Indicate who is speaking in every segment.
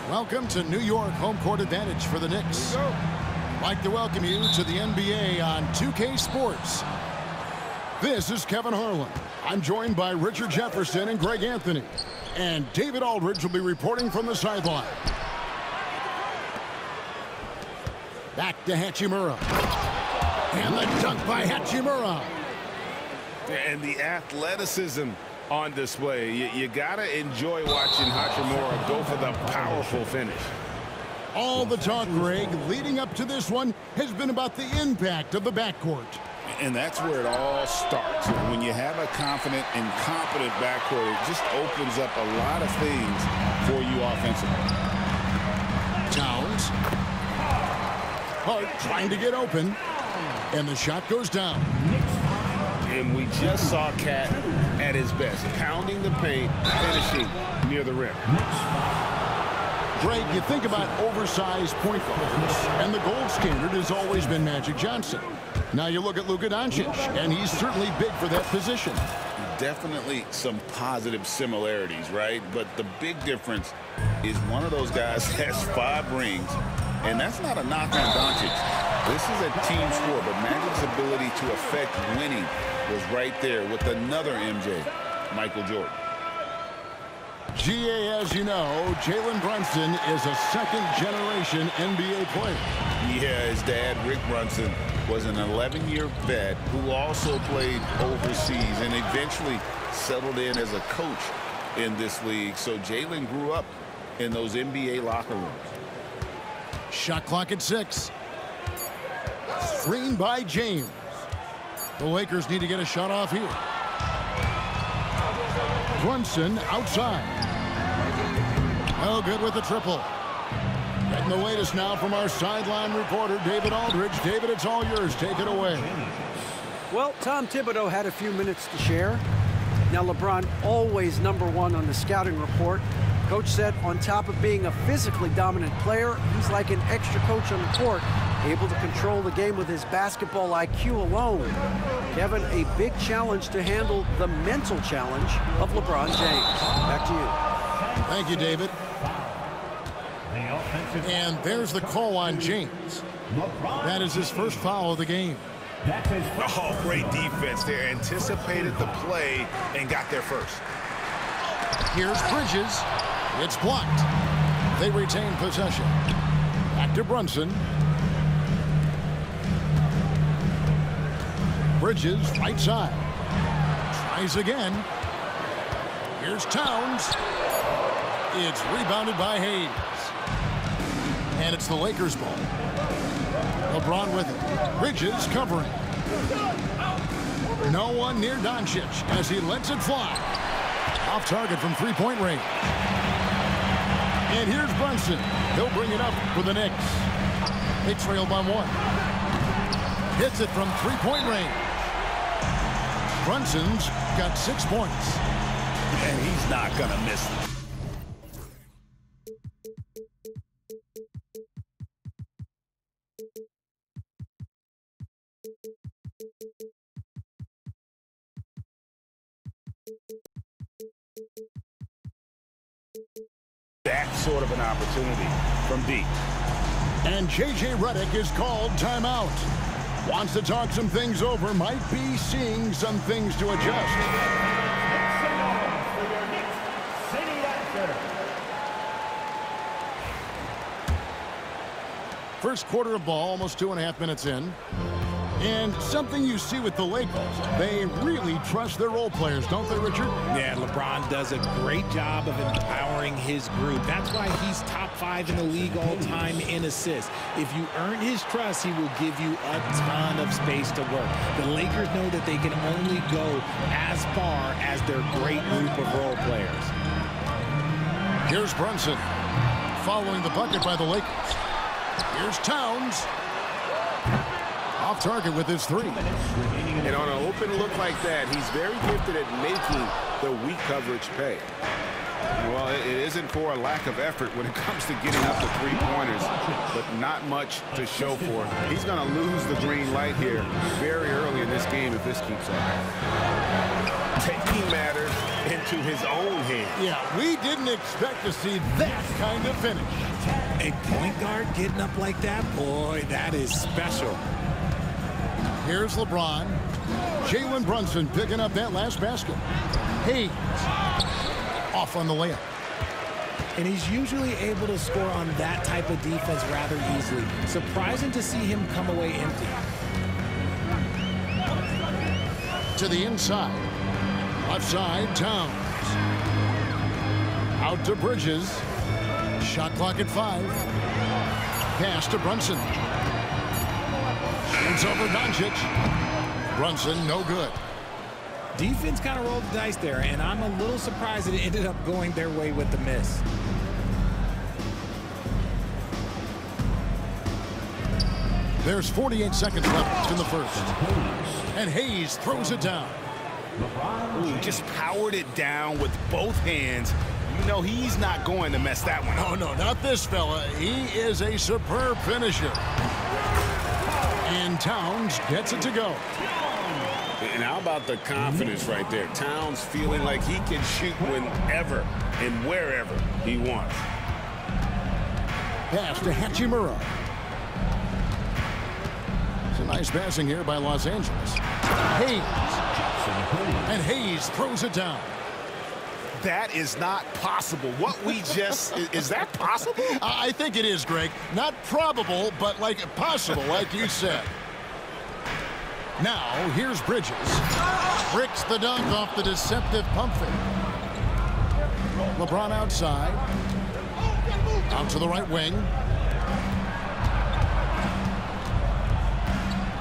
Speaker 1: Welcome to New York, home court advantage for the Knicks. I'd like to welcome you to the NBA on 2K Sports. This is Kevin Harlan. I'm joined by Richard Jefferson and Greg Anthony. And David Aldridge will be reporting from the sideline. Back to Hachimura. And the dunk by Hachimura.
Speaker 2: And the athleticism on display. You gotta enjoy watching Hachimura go for the powerful finish.
Speaker 1: All the talk, Greg, leading up to this one has been about the impact of the backcourt.
Speaker 2: And that's where it all starts. When you have a confident and competent backcourt, it just opens up a lot of things for you offensively.
Speaker 1: Towns. Hart trying to get open. And the shot goes down.
Speaker 2: And we just saw Cat at his best, pounding the paint, finishing near the rim.
Speaker 1: Greg, you think about oversized point guards, and the gold standard has always been Magic Johnson. Now you look at Luka Doncic, and he's certainly big for that position.
Speaker 2: Definitely some positive similarities, right? But the big difference is one of those guys has 5 rings, and that's not a knock on Doncic. This is a team sport, but Magic's ability to affect winning was right there with another MJ, Michael Jordan.
Speaker 1: GA, as you know, Jalen Brunson is a second-generation NBA player.
Speaker 2: Yeah, his dad, Rick Brunson, was an 11-year vet who also played overseas and eventually settled in as a coach in this league. So Jalen grew up in those NBA locker rooms.
Speaker 1: Shot clock at 6. Screen by James. The Lakers need to get a shot off here. Brunson outside. Oh, good with the triple. Getting the latest now from our sideline reporter, David Aldridge. David, it's all yours. Take it away.
Speaker 3: Well, Tom Thibodeau had a few minutes to share. Now, LeBron always #1 on the scouting report. Coach said on top of being a physically dominant player, he's like an extra coach on the court, able to control the game with his basketball IQ alone. Kevin, a big challenge to handle the mental challenge of LeBron James. Back to you.
Speaker 1: Thank you, David. And there's the call on James. That is his first foul of the game.
Speaker 2: Oh, great defense there. Anticipated the play and got there first.
Speaker 1: Here's Bridges. It's blocked. They retain possession. Back to Brunson. Bridges, right side. Tries again. Here's Towns. It's rebounded by Hayes. And it's the Lakers' ball. LeBron with it. Bridges covering. No one near Doncic as he lets it fly. Off target from three-point range. And here's Brunson. He'll bring it up for the Knicks. They trail by 1. Hits it from three-point range. Brunson's got 6 points.
Speaker 2: And he's not going to miss it. That sort of an opportunity from deep.
Speaker 1: And J.J. Redick is called timeout. Wants to talk some things over, might be seeing some things to adjust. First quarter of ball, almost 2.5 minutes in. And something you see with the Lakers, they really trust their role players, don't they, Richard?
Speaker 4: Yeah, LeBron does a great job of empowering his group. That's why he's top 5 in the league all time in assists. If you earn his trust, he will give you a ton of space to work. The Lakers know that they can only go as far as their great group of role players.
Speaker 1: Here's Brunson following the bucket by the Lakers. Here's Towns. Off target with his 3.
Speaker 2: And on an open look like that, he's very gifted at making the weak coverage pay. Well, it isn't for a lack of effort when it comes to getting up to 3-pointers, but not much to show for it. He's going to lose the green light here very early in this game if this keeps up.
Speaker 5: taking matters into his own hands.
Speaker 1: Yeah, we didn't expect to see that kind of finish.
Speaker 4: A point guard getting up like that, boy, that is special.
Speaker 1: Here's LeBron. Jalen Brunson picking up that last basket. Hayes off on the layup.
Speaker 4: And he's usually able to score on that type of defense rather easily. Surprising to see him come away empty.
Speaker 1: To the inside. Left side, Towns. Out to Bridges. Shot clock at 5. Pass to Brunson. Shoots over Doncic. Brunson, no good.
Speaker 4: Defense kind of rolled the dice there, and I'm a little surprised that it ended up going their way with the miss.
Speaker 1: There's 48 seconds left in the first. And Hayes throws it down.
Speaker 5: Ooh, just powered it down with both hands. You know he's not going to mess that one up.
Speaker 1: Oh, no, not this fella. He is a superb finisher. And Towns gets it to go.
Speaker 2: And how about the confidence right there? Towns feeling like he can shoot whenever and wherever he wants.
Speaker 1: Pass to Hachimura. It's a nice passing here by Los Angeles. Hayes. And Hayes throws it down.
Speaker 5: That is not possible. What we just... is that possible?
Speaker 1: I think it is, Greg. Not probable, but like possible, like you said. Now, here's Bridges. Bricks the dunk off the deceptive pump fake. LeBron outside. Out to the right wing.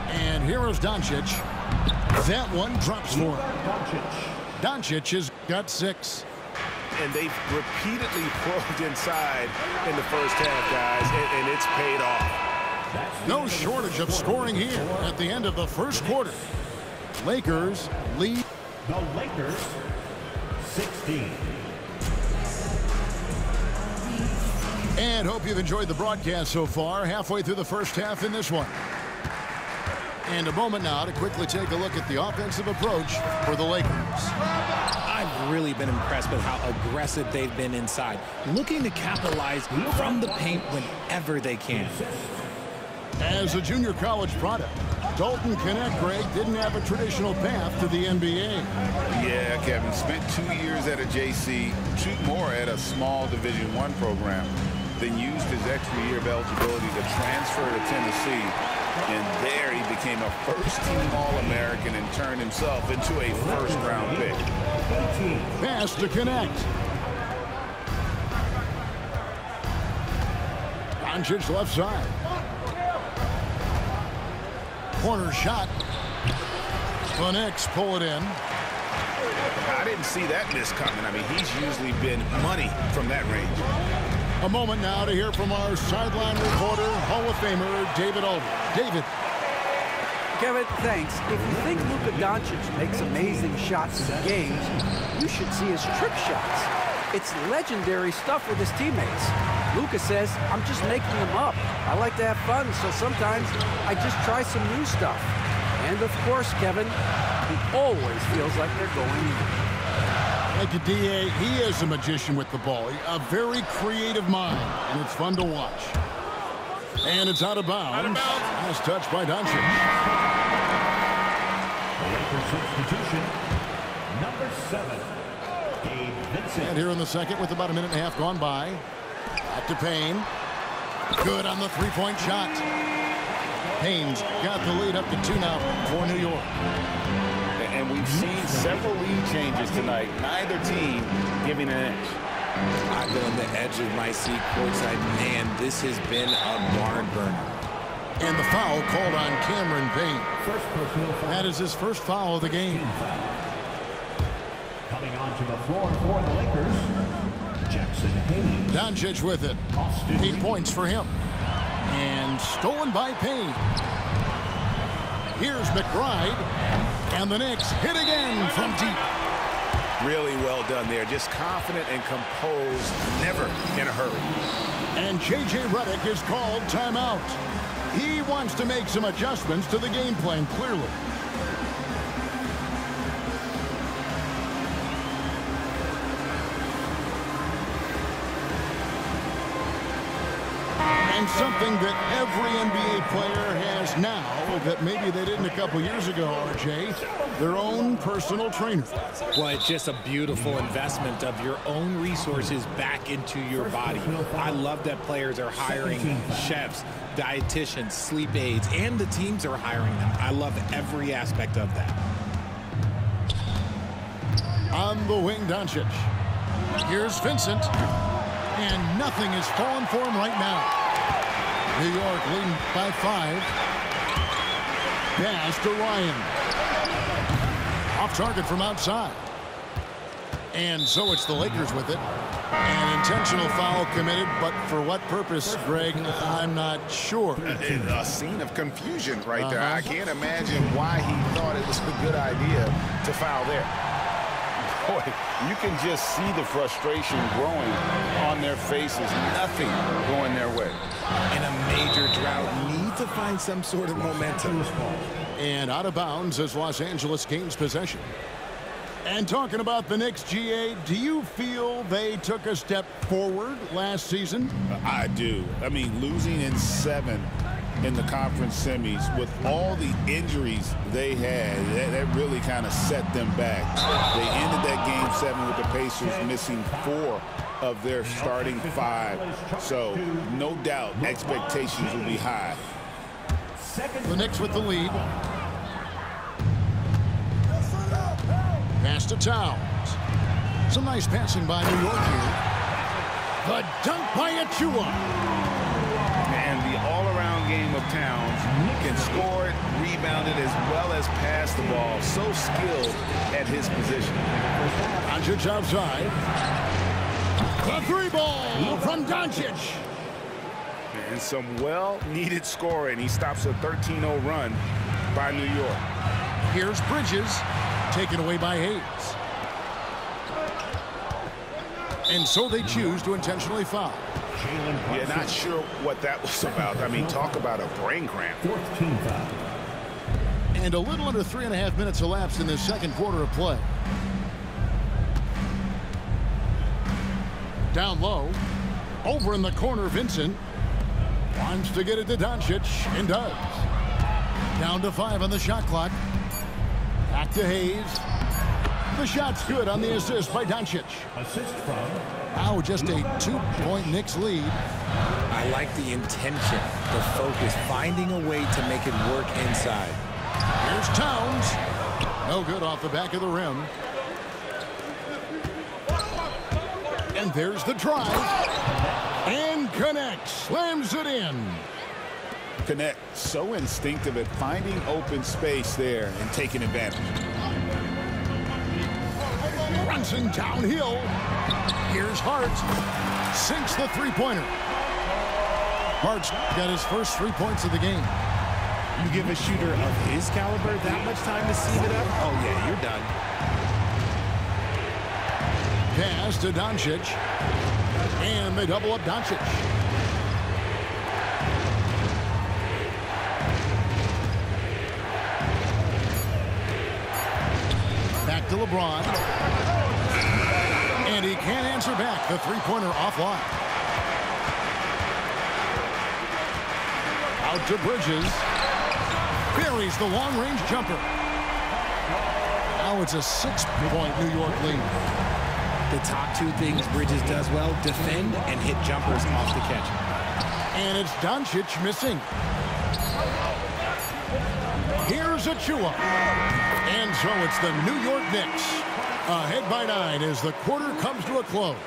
Speaker 1: And here is Doncic. That one drops for him. Doncic has got 6.
Speaker 5: And they've repeatedly probed inside in the first half, guys, and it's paid off.
Speaker 1: No shortage of scoring here at the end of the first quarter. Lakers lead.
Speaker 6: The Lakers, 16.
Speaker 1: And hope you've enjoyed the broadcast so far. Halfway through the first half in this one. And a moment now to quickly take a look at the offensive approach for the Lakers.
Speaker 4: I've really been impressed with how aggressive they've been inside, looking to capitalize from the paint whenever they can.
Speaker 1: As a junior college product, Dalton Connect, Greg, didn't have a traditional path to the NBA.
Speaker 2: Yeah, Kevin, spent 2 years at a JC, 2 more at a small Division I program, then used his extra year of eligibility to transfer to Tennessee. And there he became a first-team All-American and turned himself into a first-round pick.
Speaker 1: Pass to Connect. Doncic left side. Corner shot. The Knicks pull it in.
Speaker 5: I didn't see that miss coming. I mean, he's usually been money from that range.
Speaker 1: A moment now to hear from our sideline reporter, Hall of Famer David Aldridge. David.
Speaker 3: Kevin, thanks. If you think Luka Doncic makes amazing shots in games, you should see his trick shots. It's legendary stuff with his teammates. Luka says, I'm just making them up. I like to have fun, so sometimes I just try some new stuff. And of course, Kevin, he always feels like they're going in.
Speaker 1: Thank you, D.A. He is a magician with the ball. A very creative mind, and it's fun to watch. And it's out of bounds. Out of bounds. Nice touch by Doncic.
Speaker 6: Substitution, number 7, Gabe Vincent.
Speaker 1: And here in the second with about a minute and a half gone by. Back to Payne. Good on the three-point shot. Payne's got the lead up to 2 now for New York.
Speaker 2: And we've seen several lead changes tonight. Neither team giving an edge.
Speaker 4: I've been on the edge of my seat courtside. Man, this has been a barn burner.
Speaker 1: And the foul called on Cameron Payne. That is his first foul of the game.
Speaker 6: Coming onto the floor for the Lakers, Jackson Hayes.
Speaker 1: Doncic with it. 8 points for him. And stolen by Payne. Here's McBride. And the Knicks hit again from deep.
Speaker 5: Really well done there. Just confident and composed, never in a hurry.
Speaker 1: And J.J. Redick is called timeout. He wants to make some adjustments to the game plan, clearly. And something that every NBA player has now that maybe they didn't a couple years ago, RJ, their own personal trainer.
Speaker 4: Well, it's just a beautiful investment of your own resources back into your body. I love that players are hiring chefs, dietitians, sleep aides, and the teams are hiring them. I love every aspect of that.
Speaker 1: On the wing, Doncic. Here's Vincent. And nothing is falling for him right now. New York leading by 5. Pass to Ryan. Off target from outside. And so it's the Lakers with it. An intentional foul committed, but for what purpose, Greg, I'm not sure.
Speaker 5: A scene of confusion right there. I can't imagine why he thought it was a good idea to foul there.
Speaker 2: Boy, you can just see the frustration growing on their faces. Nothing going their way.
Speaker 4: In a major drought, need to find some sort of momentum.
Speaker 1: And out of bounds as Los Angeles gains possession. And talking about the Knicks, GA, do you feel they took a step forward last season?
Speaker 2: I do. I mean, losing in 7 in the conference semis with all the injuries they had, that really kind of set them back. They ended that game 7 with the Pacers missing 4 of their starting 5. So no doubt expectations will be high.
Speaker 1: The Knicks with the lead. Pass to Towns. Some nice passing by New York here. The dunk by Achua.
Speaker 5: And the all-around game of Towns can score it, rebound it, as well as pass the ball. So skilled at his position.
Speaker 1: Doncic outside. The 3-ball from Doncic.
Speaker 5: And some well-needed scoring. He stops a 13-0 run by New York.
Speaker 1: Here's Bridges. Taken away by Hayes. And so they choose to intentionally foul.
Speaker 5: Yeah, not sure what that was about. I mean, talk about a brain cramp.
Speaker 6: 4th team foul.
Speaker 1: And a little under 3.5 minutes elapsed in this second quarter of play. Down low. Over in the corner, Vincent. Wants to get it to Doncic, and does. Down to 5 on the shot clock. Back to Hayes. The shot's good on the assist by Doncic.
Speaker 6: Assist from.
Speaker 1: Now just a 2-point Knicks lead.
Speaker 4: I like the intention, the focus, finding a way to make it work inside.
Speaker 1: Here's Towns. No good off the back of the rim. And there's the drive. And connects. Slams it in.
Speaker 2: Connect, so instinctive at finding open space there and taking advantage.
Speaker 1: Brunson downhill. Here's Hart. Sinks the three-pointer. Hart's got his first 3 points of the game.
Speaker 4: You give a shooter of his caliber that much time to seam it up? Oh, yeah, you're done.
Speaker 1: Pass to Doncic. And they double up Doncic. Back to LeBron. And he can't answer back. The three-pointer offline. Out to Bridges. Buries the long-range jumper. Now it's a 6-point New York lead.
Speaker 4: The top 2 things Bridges does well, defend and hit jumpers off the catch.
Speaker 1: And it's Doncic missing. Here's Achua. And so it's the New York Knicks ahead by 9 as the quarter comes to a close.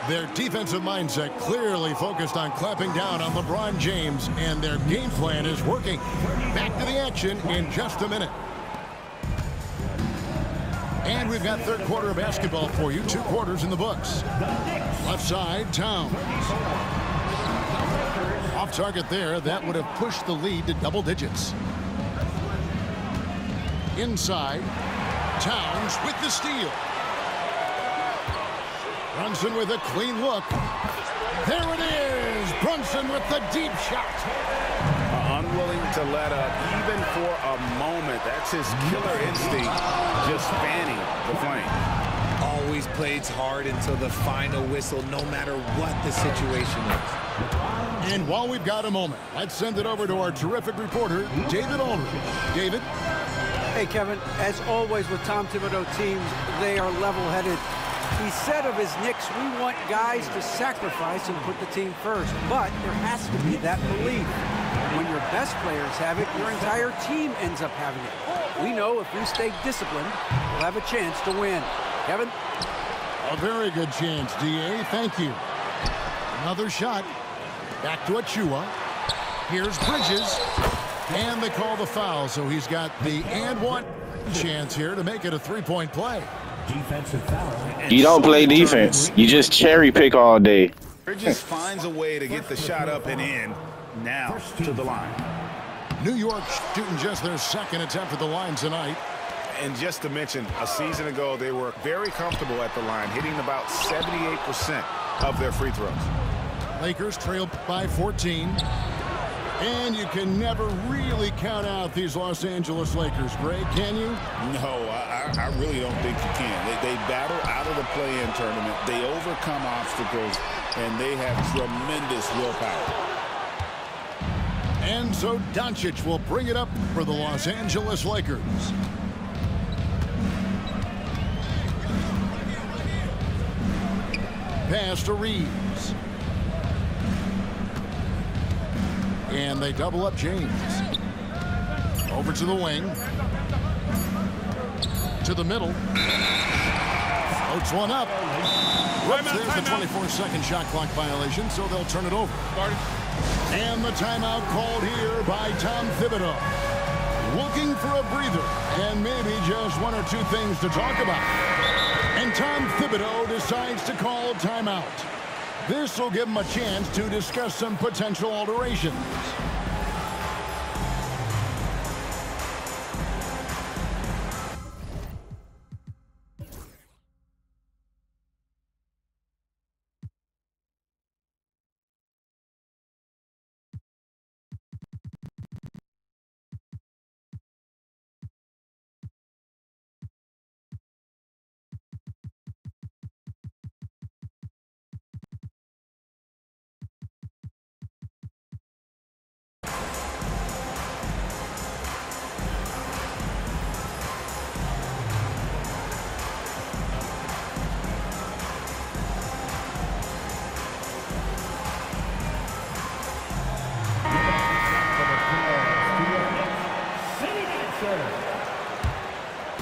Speaker 1: Their defensive mindset clearly focused on clamping down on LeBron James, and their game plan is working. Back to the action in just a minute. And we've got third quarter of basketball for you. 2 quarters in the books. Left side, Towns. Off target there. That would have pushed the lead to double digits. Inside, Towns with the steal. Brunson with a clean look. There it is. Brunson with the deep shot.
Speaker 5: Unwilling to let up even for a moment. That's his killer instinct, just fanning the flame.
Speaker 4: Always plays hard until the final whistle, no matter what the situation is.
Speaker 1: And while we've got a moment, let's send it over to our terrific reporter, David Aldridge. David?
Speaker 3: Hey, Kevin, as always with Tom Thibodeau teams, they are level-headed. He said of his Knicks, we want guys to sacrifice and put the team first. But there has to be that belief. When your best players have it, your entire team ends up having it. We know if we stay disciplined, we'll have a chance to win. Kevin?
Speaker 1: A very good chance, D.A. Thank you. Another shot. Back to Achua. Here's Bridges. And they call the foul, so he's got the and one chance here to make it a three-point play.
Speaker 6: Defensive foul.
Speaker 7: You don't play defense. You just cherry pick all day.
Speaker 5: Bridges finds a way to get the shot up and in. Now to the line.
Speaker 1: New York shooting just their second attempt at the line tonight.
Speaker 5: And just to mention, a season ago, they were very comfortable at the line, hitting about 78% of their free throws.
Speaker 1: Lakers trail by 14. And you can never really count out these Los Angeles Lakers, Greg, can you?
Speaker 2: No, I really don't think you can. They battle out of the play-in tournament. They overcome obstacles, and they have tremendous willpower.
Speaker 1: And so Doncic will bring it up for the Los Angeles Lakers. Pass to Reeves. And they double up James. Over to the wing. To the middle. Floats one up. Whoops, there's the 24-second shot clock violation, so they'll turn it over. And the timeout called here by Tom Thibodeau. Looking for a breather and maybe just one or two things to talk about. And Tom Thibodeau decides to call a timeout. This will give him a chance to discuss some potential alterations.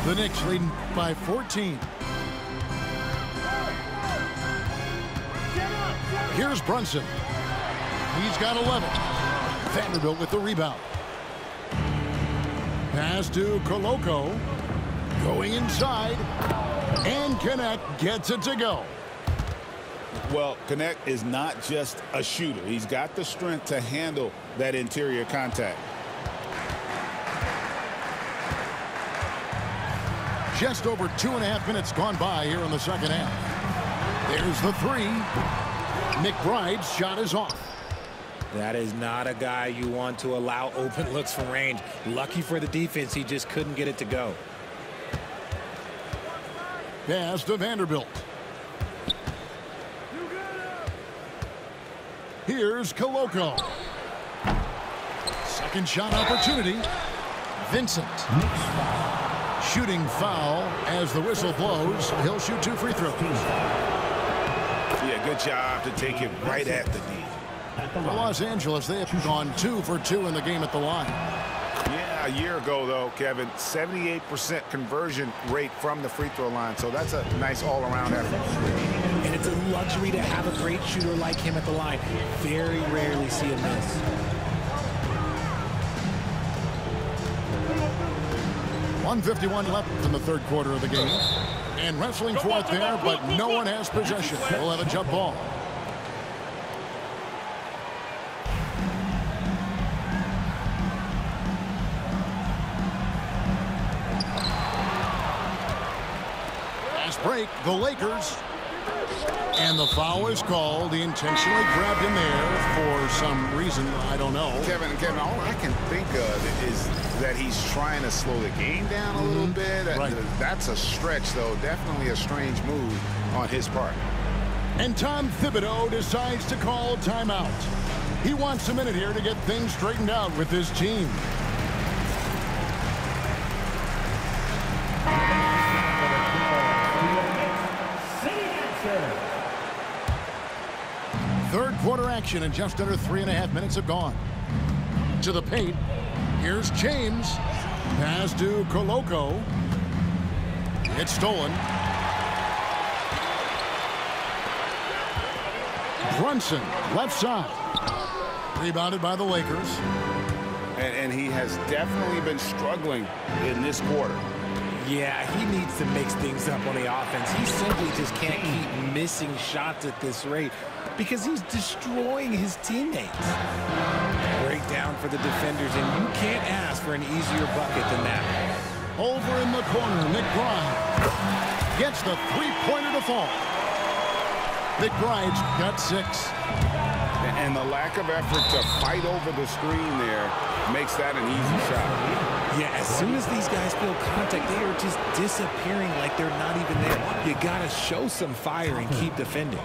Speaker 1: The Knicks leading by 14. Here's Brunson. He's got 11. Vanderbilt with the rebound. Pass to Koloko. Going inside. And Connect gets it to go.
Speaker 2: Well, Connect is not just a shooter. He's got the strength to handle that interior contact.
Speaker 1: Just over 2.5 minutes gone by here in the second half. There's the three. McBride's shot is off.
Speaker 4: That is not a guy you want to allow open looks from range. Lucky for the defense, he just couldn't get it to go.
Speaker 1: Pass to Vanderbilt. Here's Koloko. Second shot opportunity. Vincent. Shooting foul as the whistle blows. He'll shoot 2 free throws.
Speaker 5: Yeah, good job to take it right at the D.
Speaker 1: For Los Angeles, they have gone 2 for 2 in the game at the line.
Speaker 5: Yeah, a year ago, though, Kevin, 78% conversion rate from the free throw line. So that's a nice all-around effort.
Speaker 4: And it's a luxury to have a great shooter like him at the line. Very rarely see a miss.
Speaker 1: .151 left in the third quarter of the game. And wrestling for it there, but no one has possession. We'll have a jump ball. Fast break, the Lakers. And the foul is called. He intentionally grabbed him there for some reason. I don't know.
Speaker 5: Kevin, all I can think of is that he's trying to slow the game down a little bit.
Speaker 1: Right.
Speaker 5: That's a stretch, though. Definitely a strange move on his part.
Speaker 1: And Tom Thibodeau decides to call timeout. He wants a minute here to get things straightened out with his team. Third quarter action, and just under 3.5 minutes have gone. To the paint. Here's James. Pass to Koloko. It's stolen. Brunson, left side. Rebounded by the Lakers.
Speaker 5: And he has definitely been struggling in this quarter.
Speaker 4: Yeah, he needs to mix things up on the offense. He simply just can't keep missing shots at this rate because he's destroying his teammates. Breakdown for the defenders, and you can't ask for an easier bucket than that.
Speaker 1: Over in the corner, McBride gets the three-pointer to fall. McBride's got 6.
Speaker 5: And the lack of effort to fight over the screen there makes that an easy shot.
Speaker 4: Yeah, as soon as these guys feel contact, they are just disappearing like they're not even there. You got to show some fire and keep defending.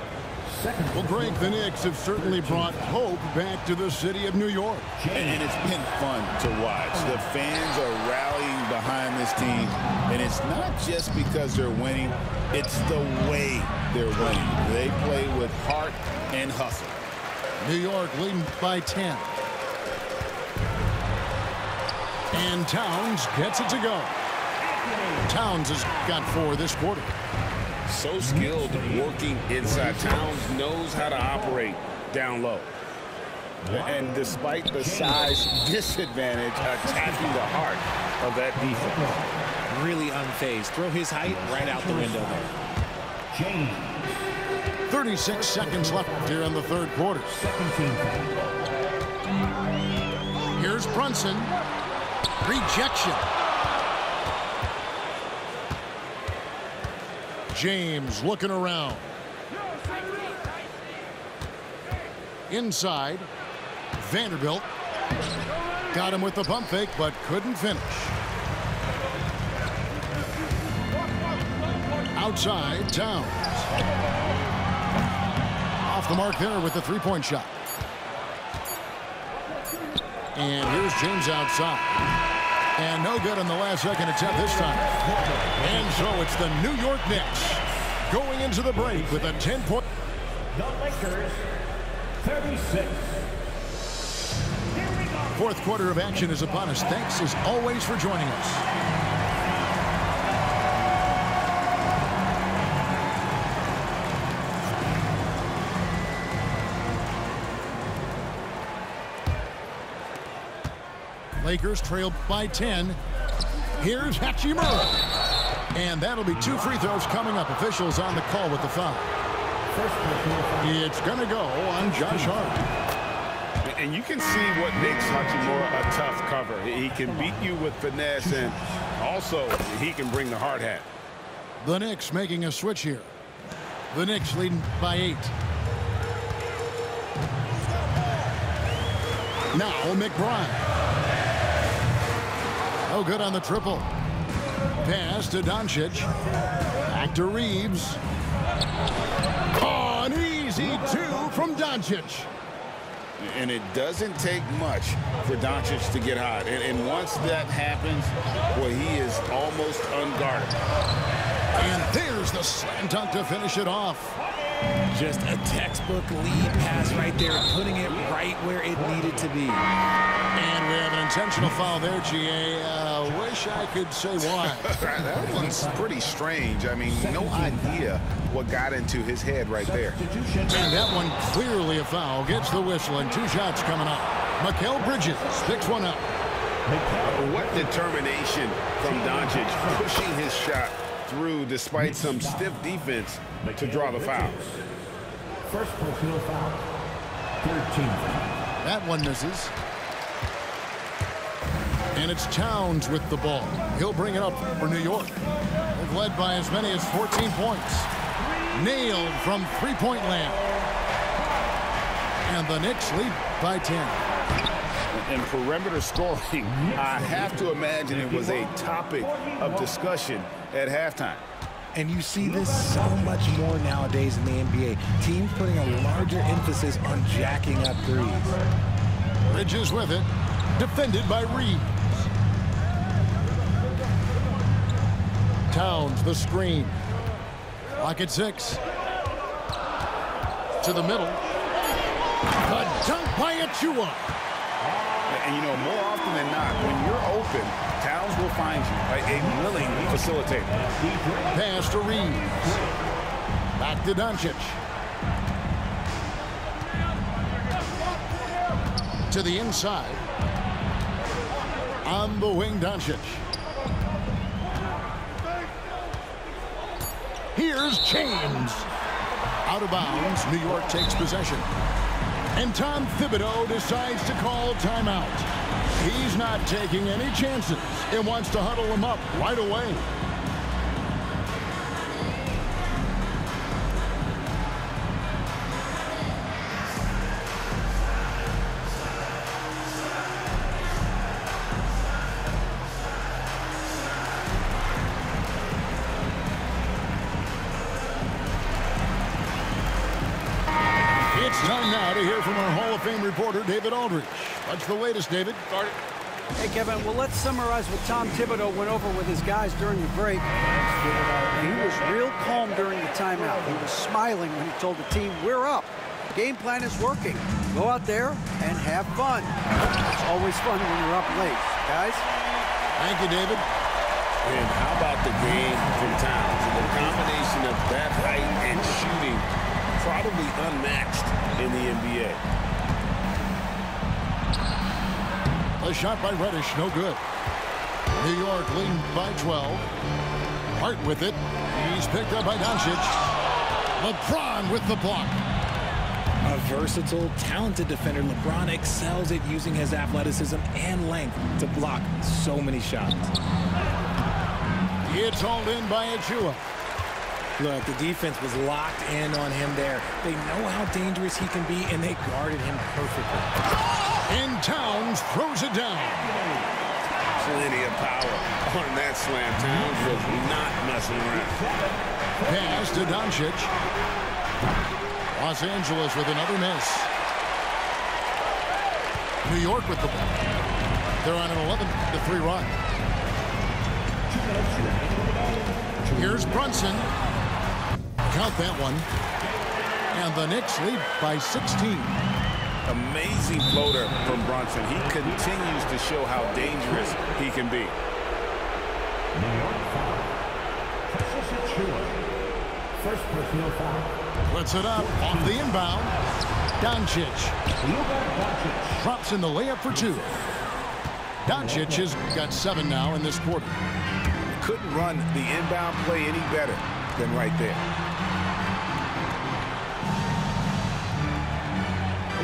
Speaker 1: Well, Greg, the Knicks have certainly brought hope back to the city of New York.
Speaker 2: And it's been fun to watch. The fans are rallying behind this team, and it's not just because they're winning, it's the way they're winning. They play with heart and hustle.
Speaker 1: New York leading by 10. And Towns gets it to go. Towns has got 4 this quarter.
Speaker 5: So skilled working inside. Towns knows how to operate down low. And despite the size disadvantage, attacking the heart of that defense.
Speaker 4: Really unfazed. Throw his height right out the window there.
Speaker 1: 36 seconds left here in the third quarter. Here's Brunson. Rejection. James looking around. Inside. Vanderbilt. Got him with the pump fake, but couldn't finish. Outside, Towns. Off the mark there with the three-point shot. And here's James outside. And no good on the last second attempt this time. And so it's the New York Knicks going into the break with a 10-point.
Speaker 6: The Lakers, 36.
Speaker 1: Fourth quarter of action is upon us. Thanks as always for joining us. Lakers trail by 10. Here's Hachimura. And that'll be 2 free throws coming up. Officials on the call with the foul. It's going to go on Josh Hart.
Speaker 5: And you can see what makes Hachimura a tough cover. He can beat you with finesse, and also he can bring the hard hat.
Speaker 1: The Knicks making a switch here. The Knicks leading by 8. Now McBride. Oh, good on the triple. Pass to Doncic. Back to Reeves. Oh, an easy 2 from Doncic.
Speaker 5: And it doesn't take much for Doncic to get hot. And once that happens, well, he is almost unguarded.
Speaker 1: And there's the slam dunk to finish it off.
Speaker 4: Just a textbook lead pass right there, putting it right where it needed to be.
Speaker 1: And we have an intentional foul there, GA. Wish I could say why.
Speaker 5: That one's pretty strange. I mean, no idea what got into his head right there.
Speaker 1: And that one clearly a foul. Gets the whistle, and 2 shots coming up. Mikal Bridges picks one up.
Speaker 5: What determination from Doncic, pushing his shot through despite some stiff defense to draw the foul.
Speaker 6: First personal foul. 13.
Speaker 1: That one misses. And it's Towns with the ball. He'll bring it up for New York. They've led by as many as 14 points. Nailed from three-point land. And the Knicks lead by 10.
Speaker 5: In perimeter scoring, I have to imagine it was a topic of discussion at halftime.
Speaker 4: And you see this so much more nowadays in the NBA. Teams putting a larger emphasis on jacking up threes.
Speaker 1: Bridges with it. Defended by Reeves. Towns the screen. Lock at 6. To the middle. The dunk by Achua.
Speaker 5: And, you know, more often than not, when you're open, Towns will find you, right? A willing facilitator.
Speaker 1: Pass to Reeves. Back to Doncic. To the inside. On the wing, Doncic. Here's James. Out of bounds, New York takes possession. And Tom Thibodeau decides to call timeout. He's not taking any chances and wants to huddle him up right away. It's time now to hear from our Hall of Fame reporter, David Aldridge. What's the latest, David?
Speaker 3: Hey, Kevin, well, let's summarize what Tom Thibodeau went over with his guys during the break. He was real calm during the timeout. He was smiling when he told the team, we're up. Game plan is working. Go out there and have fun. It's always fun when you're up late. Guys?
Speaker 1: Thank you, David.
Speaker 5: And how about the game from Towns? The combination of that height and shooting, probably unmatched in the NBA.
Speaker 1: A shot by Reddish, no good. New York leading by 12. Hart with it. He's picked up by Doncic. LeBron with the block.
Speaker 4: A versatile, talented defender, LeBron excels at using his athleticism and length to block so many shots.
Speaker 1: It's hauled in by Achua.
Speaker 4: Look, the defense was locked in on him there. They know how dangerous he can be, and they guarded him perfectly.
Speaker 1: And Towns throws it down.
Speaker 5: Plenty of power on that slam. Towns was not messing around.
Speaker 1: Pass to Doncic. Los Angeles with another miss. New York with the ball. They're on an 11-3 run. Here's Brunson. Count that one. And the Knicks lead by 16.
Speaker 5: Amazing floater from Brunson. He continues to show how dangerous he can be.
Speaker 6: First personal foul.
Speaker 1: Puts it up off the inbound. Doncic. Drops in the layup for 2. Doncic has got 7 now in this quarter.
Speaker 5: Couldn't run the inbound play any better than right there.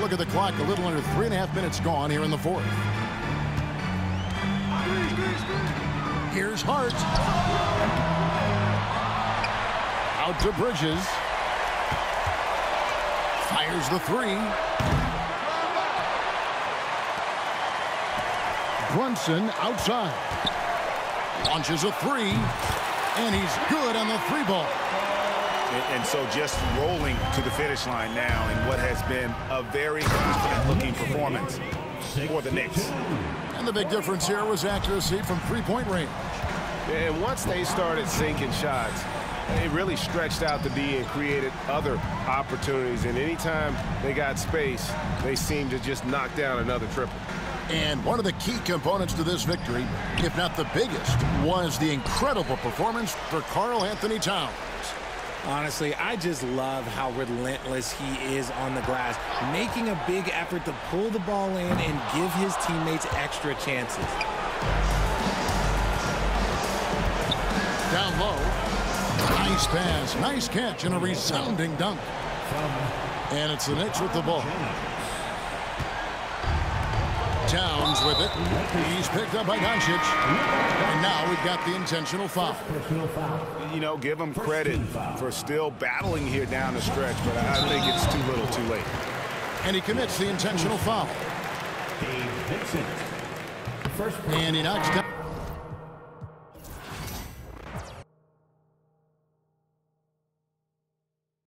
Speaker 1: Look at the clock, a little under 3.5 minutes gone here in the fourth. Here's Hart. Out to Bridges. Fires the 3. Brunson outside. Launches a 3. And he's good on the 3 ball.
Speaker 5: And so just rolling to the finish line now in what has been a very confident-looking performance for the Knicks.
Speaker 1: And the big difference here was accuracy from three-point range.
Speaker 5: And once they started sinking shots, it really stretched out the D and created other opportunities. And anytime they got space, they seemed to just knock down another triple.
Speaker 1: And one of the key components to this victory, if not the biggest, was the incredible performance for Karl Anthony Towns.
Speaker 4: Honestly, I just love how relentless he is on the glass, making a big effort to pull the ball in and give his teammates extra chances.
Speaker 1: Down low. Nice pass, nice catch, and a resounding dunk. And it's the Knicks with the ball. Towns with it. He's picked up by Doncic. And now we've got the intentional foul.
Speaker 5: You know, give him credit for still battling here down the stretch, but I think it's too little too late.
Speaker 1: And he commits the intentional foul. And he knocks down.